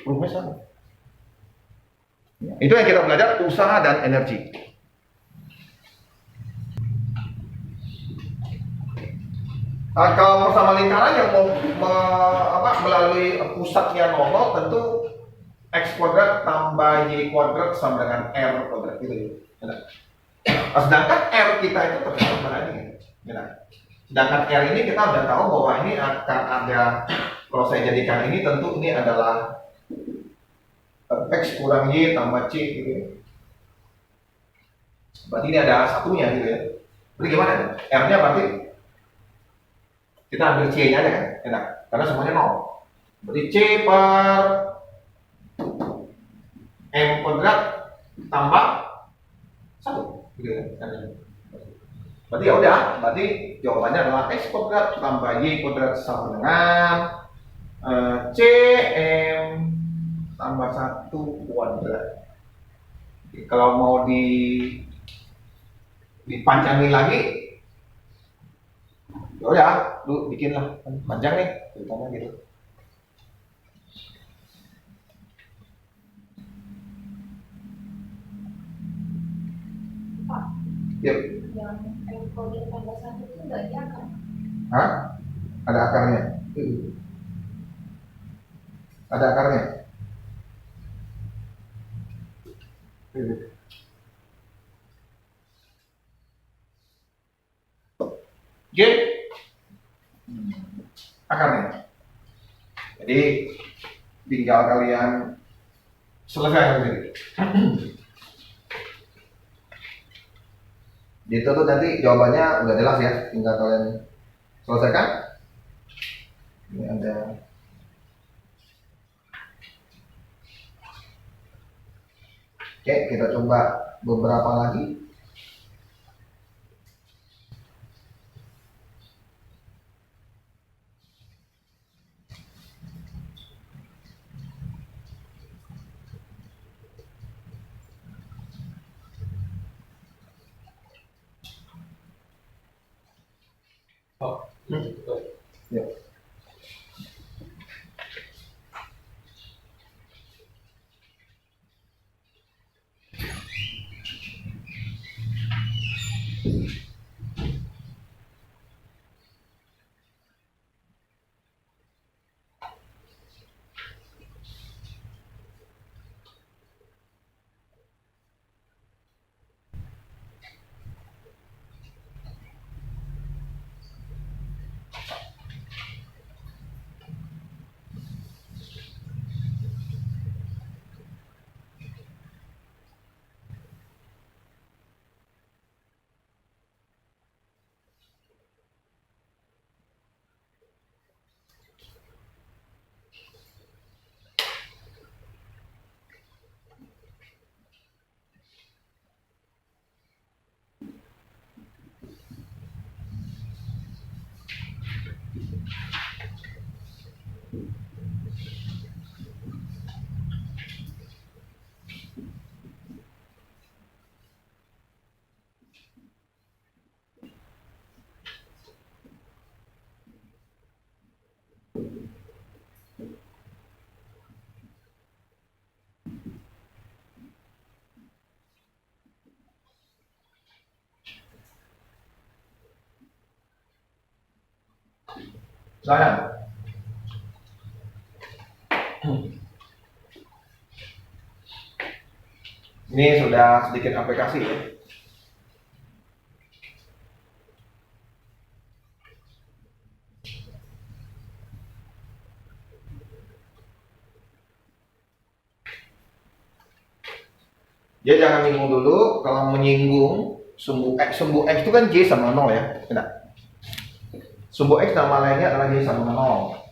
rumus sama. Itu yang kita belajar, usaha dan energi. Kalau bersama lingkaran yang melalui pusatnya 0, tentu X kuadrat tambah Y kuadrat sama dengan R kuadrat gitu ya. Sedangkan R kita itu tercatat pada ini ya. Sedangkan R ini kita udah tahu bahwa ini akan ada, kalau saya jadikan ini tentu ini adalah X kurang Y tambah C gitu ya. Berarti ini ada satunya gitu ya. Berarti gimana? R-nya berarti kita ambil C-nya aja kan, enak, karena semuanya 0. Berarti C per M kuadrat tambah 1 gitu kan. Berarti ya udah, berarti jawabannya adalah X kuadrat tambah Y kuadrat sama dengan C M tambah 1 kuadrat. Jadi, kalau mau dipanjangin lagi, ya udah, lu bikinlah panjang nih, ceritanya gitu. Pak, Yuk. yang M kuadrat tambah 1 itu nggak diakar? Hah? Ada akarnya? Ada akarnya? G akarnya. Jadi tinggal kalian selesaikan sendiri. Gitu tuh nanti jawabannya udah jelas ya, tinggal kalian selesaikan. Ini ada oke, kita coba beberapa lagi. Yuk. Silakan. Ini sudah sedikit aplikasi ya. Dia jangan menyinggung dulu. Kalau menyinggung sumbu X itu kan J sama 0 ya. Benar. Sumbu X nama lainnya adalah J sama 0.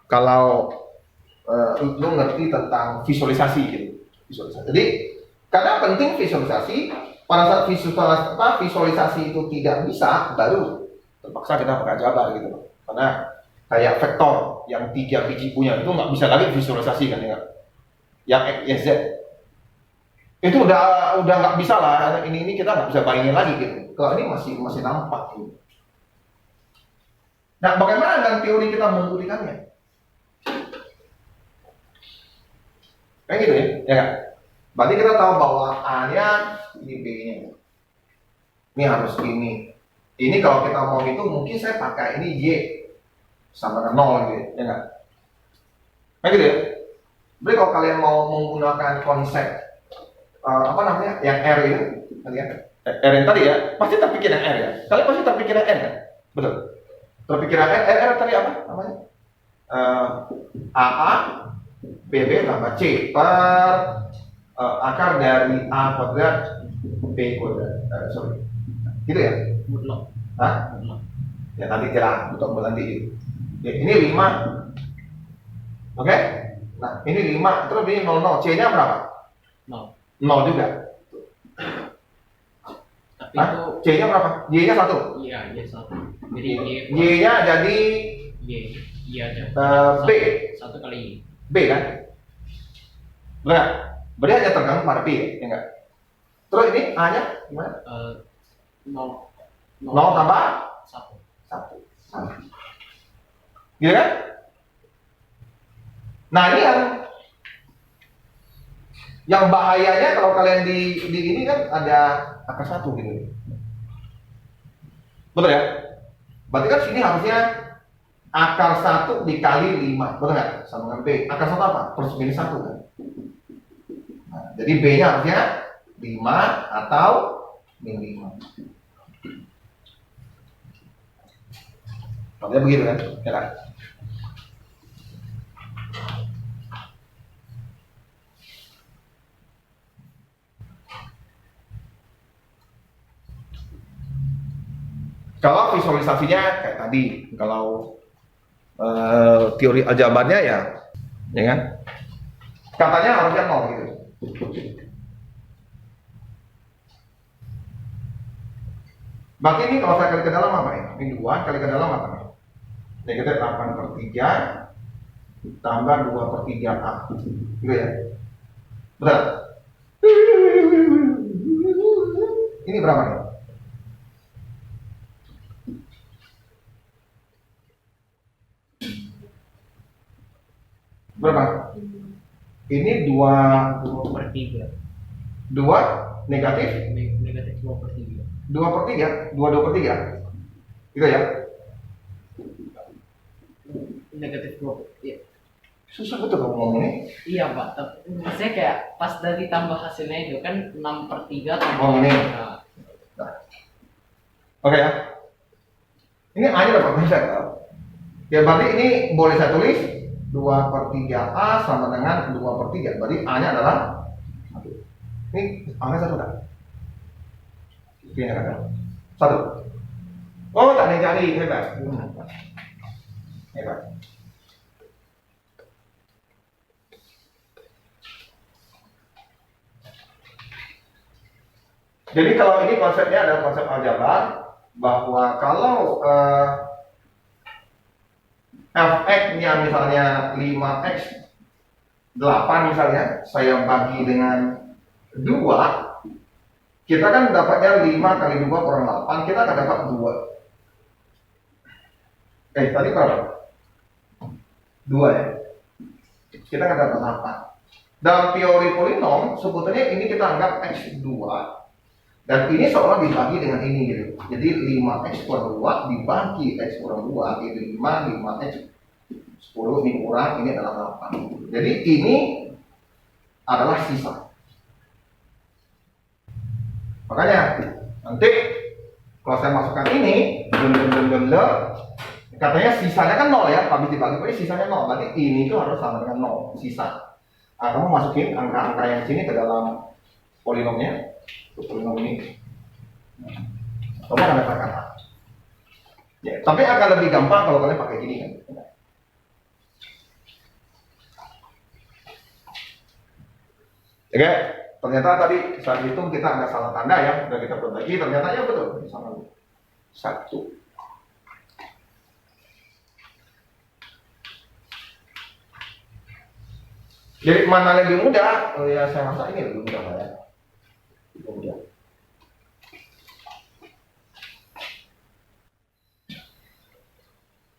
kalau lu ngerti tentang visualisasi gitu. Visualisasi. Jadi karena penting visualisasi, pada saat visualisasi itu tidak bisa, baru terpaksa kita pakai Jabar gitu loh. Karena kayak vektor yang 3 biji punya itu nggak bisa lagi visualisasi kan ya. Yang X, Y, Z itu udah nggak bisa lah. Ini kita nggak bisa bayangin lagi gitu. Kalau ini masih nampak gitu. Nah, bagaimana dengan teori kita membuktikannya? Kayak gitu ya kan? Berarti kita tahu bahwa A-nya ini, B-nya. Ini harus ini. Ini kalau kita mau itu mungkin saya pakai ini Y sama dengan 0 gitu, ya enggak? Kayak gitu ya. Jadi kalau kalian mau menggunakan konsep apa namanya, yang R itu, kalian R yang tadi ya, pasti terpikir yang R ya. Kalian pasti terpikir yang R kan? Betul. Terpikir yang R tadi apa namanya? AA BB tambah C per akar dari A kuadrat B kuadrat. Sorry. Gitu ya? Mutlak. Hah? Mutlak. Ya nanti kira untuk nanti. Ya, ini 5. Oke? Nah, ini 5, terus ini 00. C-nya berapa? 0. 0 juga. Tapi Hah? itu C-nya berapa? Y-nya 1. iya, iya satu. Jadi Y-nya jadi iya aja. B. Satu kali Y. B kan? Enggak. Berarti hanya tergantung pada B ya enggak? Terus ini A-nya gimana? 0 0 tambah 1. 1. Gitu kan? Nah, ini yang bahayanya kalau kalian di ini kan ada akar 1 gitu. Betul ya? Berarti kan sini harusnya akar 1 dikali 5, betul nggak? Sama dengan B. Akar 1 apa? Plus minus 1 kan? Nah, jadi B-nya harusnya 5 atau min 5. Maksudnya begitu kan? Ya kan? Kalau visualisasinya kayak tadi, kalau teori aljabarnya ya kan? Katanya harusnya 0 gitu. Berarti ini kalau saya kali ke dalam apa ya? Ini 2 kali ke dalam apa nih? Negatif 8/3 tambah 2/3A. Gitu ya? Betul? Ini berapa nih? Berapa? Ini 2/3. 2 negatif Negatif 2/3. 2/3, 2/3. Gitu ya? Negatif 2. Iya. Susah betul kamu ngomongnya. Iya Pak, tapi maksudnya kayak pas dari tambah hasilnya itu kan 6/3 tambah. Oh, ini. Nah, Nah. Oke ya. Ini A nya dapat bisa kan? Ya berarti ini boleh saya tulis 2/3A sama dengan 2/3. Berarti A nya adalah 1. Ini A nya 1 kan? Ini kan? 1. Oh tak ada yang cari, hebat. Hebat. Jadi kalau ini konsepnya adalah konsep aljabar, bahwa kalau fx-nya misalnya 5x 8 misalnya, saya bagi dengan 2, kita kan dapatnya 5 kali 2 kurang 8, kita akan dapat 2. Tadi berapa? 2 ya? Kita akan dapat 8. Dalam teori polinom, sebetulnya ini kita anggap x2, dan ini seolah dibagi dengan ini gitu. Jadi 5x kurang 2 dibagi x kurang 2 itu 5x 10 ini kurang, ini adalah 8. Jadi ini adalah sisa. Makanya nanti kalau saya masukkan ini, katanya sisanya kan 0 ya, habis dibagi berarti sisanya 0. Berarti ini tuh harus sama dengan 0, sisa. Nah, kamu masukin angka-angka yang sini ke dalam polinomnya. Polinom ini, kamu akan dapat kata. Ya, tapi akan lebih gampang kalau kalian pakai gini kan. Oke, ternyata tadi saat hitung kita ada salah tanda ya, udah kita berbagi, ternyata ya betul, sama 1. Jadi mana lebih mudah? Oh ya saya rasa ini lebih mudah ya. Lebih mudah.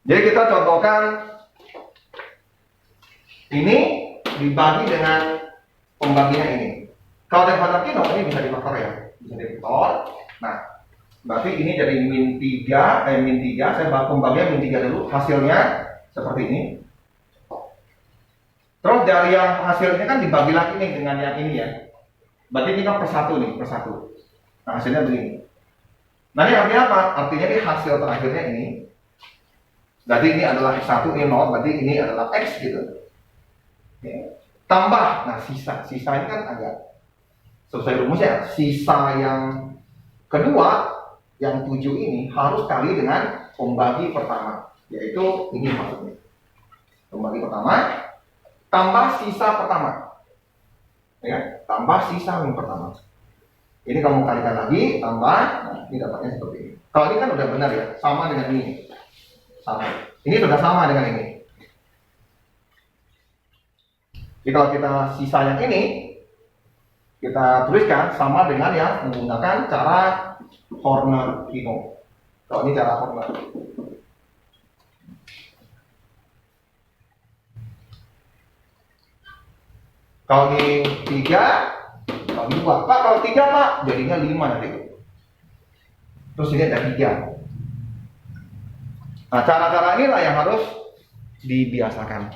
Jadi kita contohkan ini dibagi dengan pembaginya ini. Kalau dari Vanarkino ini bisa difaktor ya, bisa difaktor. Nah, berarti ini jadi min 3, saya bahas pembagian min 3 dulu, hasilnya seperti ini. Terus dari yang hasilnya kan dibagi lagi nih dengan yang ini ya. Berarti ini kan per 1 nih, per 1. Nah, hasilnya begini. Nah, ini artinya apa? Artinya ini hasil terakhirnya ini. Berarti ini adalah X1, ini 0, berarti ini adalah X gitu. Oke. Tambah, nah sisa ini kan agak selesai rumusnya. Sisa yang kedua, yang 7 ini harus kali dengan pembagi pertama, yaitu ini maksudnya. Pembagi pertama tambah sisa pertama, ya, tambah sisa yang pertama. Ini kamu kalikan lagi, tambah, nah, ini dapatnya seperti ini. Kalau ini kan udah benar ya, sama dengan ini. Sama. Ini sudah sama dengan ini. Jadi kalau kita sisa yang ini, kita tuliskan sama dengan yang menggunakan cara Horner-Kino. Kalau ini cara Horner. Kalau ini 3, kalau ini 2. Pak, kalau 3 Pak, jadinya 5 nanti. Terus ini ada 3. Nah, cara-cara inilah yang harus dibiasakan.